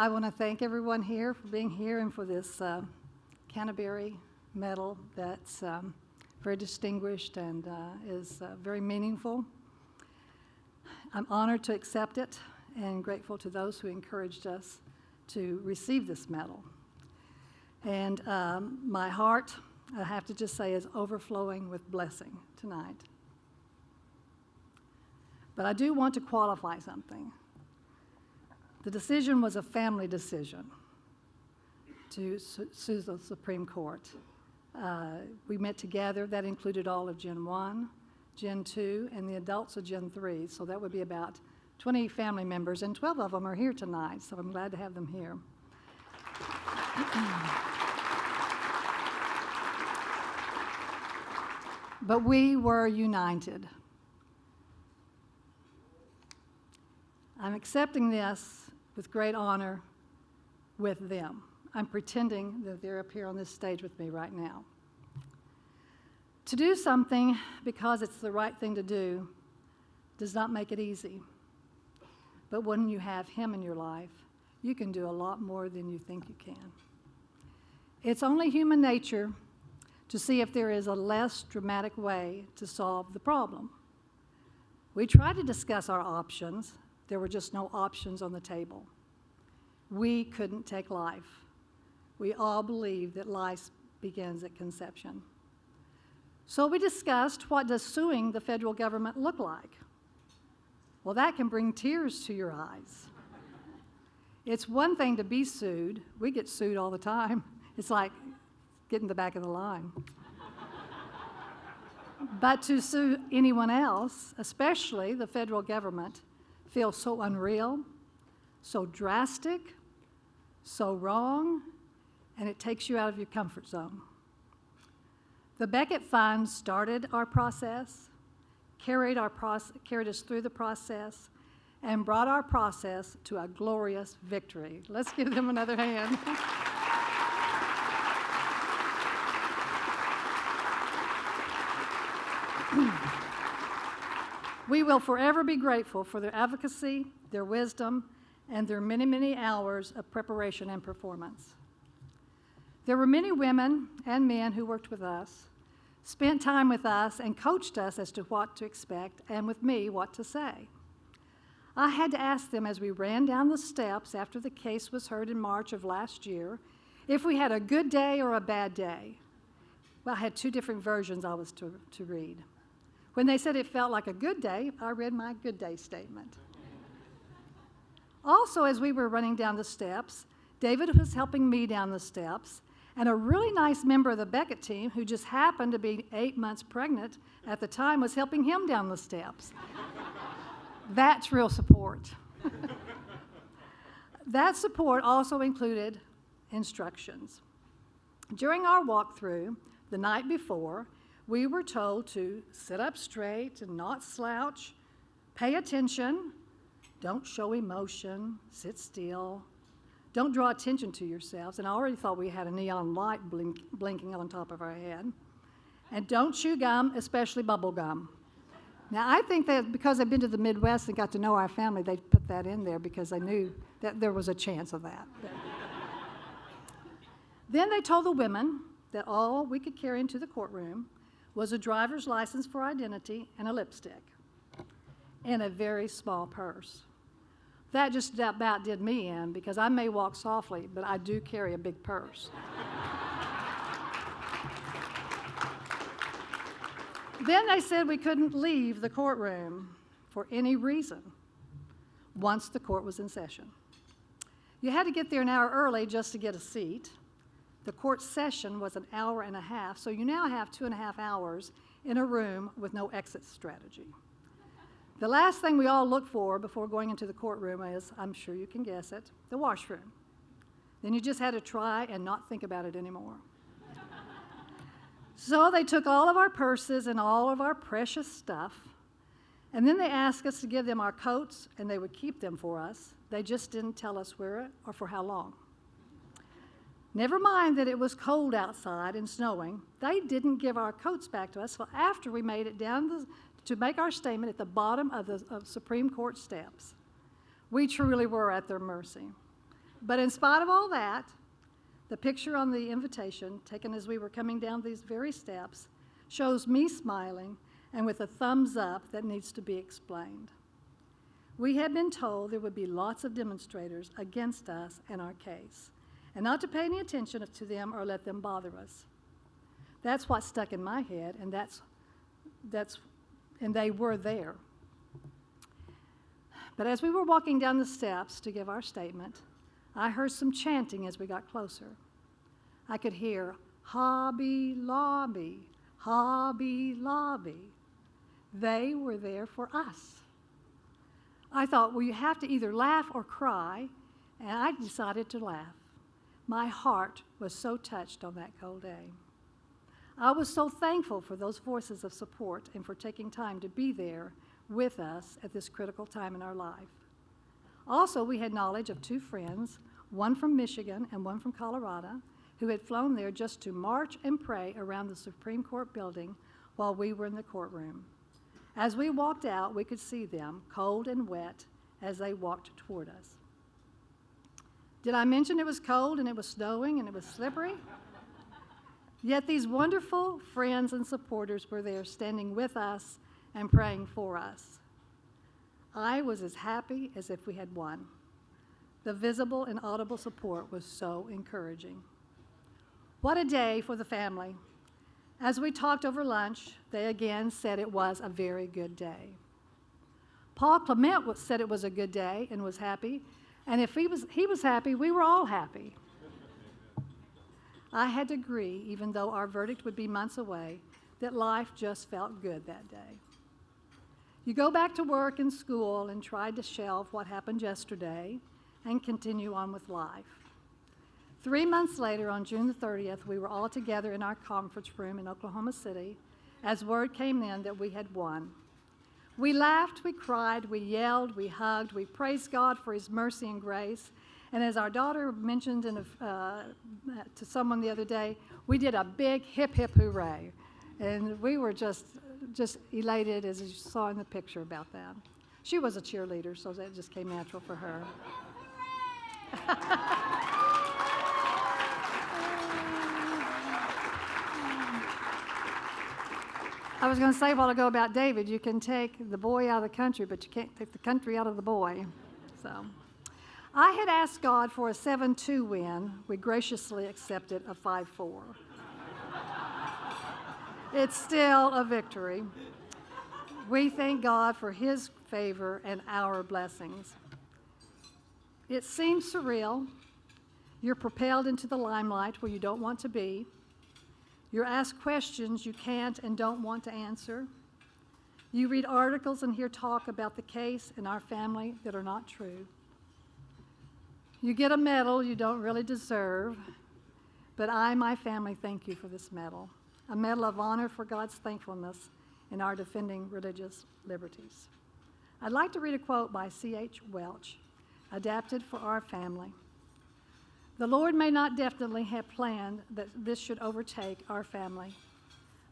I want to thank everyone here for being here and for this Canterbury medal that's very distinguished and is very meaningful. I'm honored to accept it and grateful to those who encouraged us to receive this medal. And my heart, I have to just say, is overflowing with blessing tonight. But I do want to qualify something. The decision was a family decision to sue the Supreme Court. We met together. That included all of Gen 1, Gen 2, and the adults of Gen 3. So that would be about 20 family members, and 12 of them are here tonight, so I'm glad to have them here. But we were united. I'm accepting this with great honor with them. I'm pretending that they're up here on this stage with me right now. To do something because it's the right thing to do does not make it easy. But when you have Him in your life, you can do a lot more than you think you can. It's only human nature to see if there is a less dramatic way to solve the problem. We tried to discuss our options. There were just no options on the table. We couldn't take life. We all believe that life begins at conception. So we discussed, what does suing the federal government look like? Well, that can bring tears to your eyes. It's one thing to be sued. We get sued all the time. It's like getting the back of the line. But to sue anyone else, especially the federal government, feels so unreal, so drastic, so wrong, and it takes you out of your comfort zone. The Becket Fund started our process, carried us through the process, and brought our process to a glorious victory. Let's give them another hand. We will forever be grateful for their advocacy, their wisdom, and their many, many hours of preparation and performance. There were many women and men who worked with us, spent time with us, and coached us as to what to expect, and with me, what to say. I had to ask them as we ran down the steps after the case was heard in March of last year, if we had a good day or a bad day. Well, I had two different versions I was to read. When they said it felt like a good day, I read my good day statement. Also, as we were running down the steps, David was helping me down the steps, and a really nice member of the Becket team, who just happened to be 8 months pregnant at the time, was helping him down the steps. That's real support. That support also included instructions. During our walkthrough the night before, we were told to sit up straight and not slouch, pay attention, don't show emotion, sit still, don't draw attention to yourselves. And I already thought we had a neon light blinking on top of our head. And don't chew gum, especially bubble gum. Now, I think that because I've been to the Midwest and got to know our family, they put that in there because they knew that there was a chance of that. Then they told the women that all we could carry into the courtroom was a driver's license for identity and a lipstick, and a very small purse. That just about did me in, because I may walk softly, but I do carry a big purse. Then they said we couldn't leave the courtroom for any reason once the court was in session. You had to get there an hour early just to get a seat. The court session was an hour and a half, so you now have 2.5 hours in a room with no exit strategy. The last thing we all look for before going into the courtroom is, I'm sure you can guess it, the washroom. Then you just had to try and not think about it anymore. So they took all of our purses and all of our precious stuff, and then they asked us to give them our coats, and they would keep them for us. They just didn't tell us where or for how long. Never mind that it was cold outside and snowing. They didn't give our coats back to us until after we made it down to make our statement at the bottom of the Supreme Court steps. We truly were at their mercy. But in spite of all that, the picture on the invitation, taken as we were coming down these very steps, shows me smiling and with a thumbs up that needs to be explained. We had been told there would be lots of demonstrators against us and our case, and not to pay any attention to them or let them bother us. That's what stuck in my head, and and they were there. But as we were walking down the steps to give our statement, I heard some chanting as we got closer. I could hear, "Hobby Lobby, Hobby Lobby." They were there for us. I thought, well, you have to either laugh or cry, and I decided to laugh. My heart was so touched on that cold day. I was so thankful for those voices of support and for taking time to be there with us at this critical time in our life. Also, we had knowledge of two friends, one from Michigan and one from Colorado, who had flown there just to march and pray around the Supreme Court building while we were in the courtroom. As we walked out, we could see them, cold and wet, as they walked toward us. Did I mention it was cold and it was snowing and it was slippery? Yet these wonderful friends and supporters were there standing with us and praying for us. I was as happy as if we had won. The visible and audible support was so encouraging. What a day for the family. As we talked over lunch, they again said it was a very good day. Paul Clement said it was a good day and was happy, and if he was happy, we were all happy. I had to agree, even though our verdict would be months away, that life just felt good that day. You go back to work and school and try to shelve what happened yesterday and continue on with life. 3 months later, on June the 30th, we were all together in our conference room in Oklahoma City as word came in that we had won. We laughed, we cried, we yelled, we hugged, we praised God for His mercy and grace. And as our daughter mentioned to someone the other day, we did a big hip, hip hooray. And we were just elated, as you saw in the picture about that. She was a cheerleader, so that just came natural for her. I was going to say a while ago about David, you can take the boy out of the country, but you can't take the country out of the boy. So I had asked God for a 7-2 win. We graciously accepted a 5-4. It's still a victory. We thank God for His favor and our blessings. It seems surreal. You're propelled into the limelight where you don't want to be. You're asked questions you can't and don't want to answer. You read articles and hear talk about the case and our family that are not true. You get a medal you don't really deserve, but my family, thank you for this medal, a medal of honor for God's thankfulness in our defending religious liberties. I'd like to read a quote by C.H. Welch, adapted for our family. The Lord may not definitely have planned that this should overtake our family,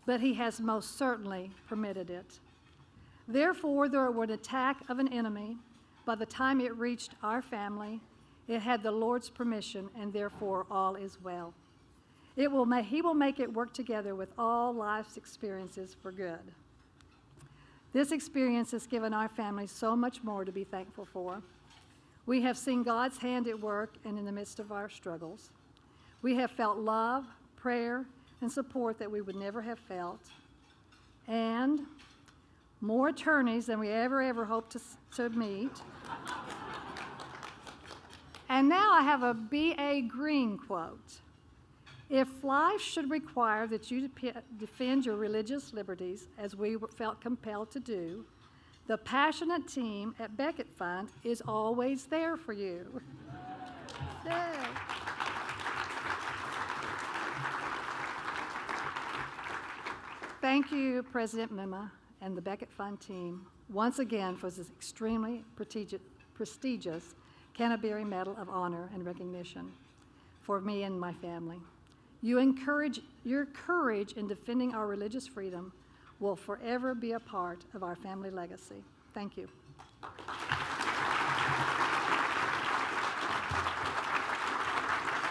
but He has most certainly permitted it. Therefore, though it were an attack of an enemy, by the time it reached our family, it had the Lord's permission, and therefore all is well. He will make it work together with all life's experiences for good. This experience has given our family so much more to be thankful for. We have seen God's hand at work and in the midst of our struggles. We have felt love, prayer, and support that we would never have felt. And more attorneys than we ever hoped to meet. And now I have a B.A. Green quote. If life should require that you defend your religious liberties, as we felt compelled to do, the passionate team at Becket Fund is always there for you. Yay. Thank you, President Mima and the Becket Fund team, once again for this extremely prestigious Canterbury Medal of Honor and Recognition for me and my family. Your courage in defending our religious freedom will forever be a part of our family legacy. Thank you.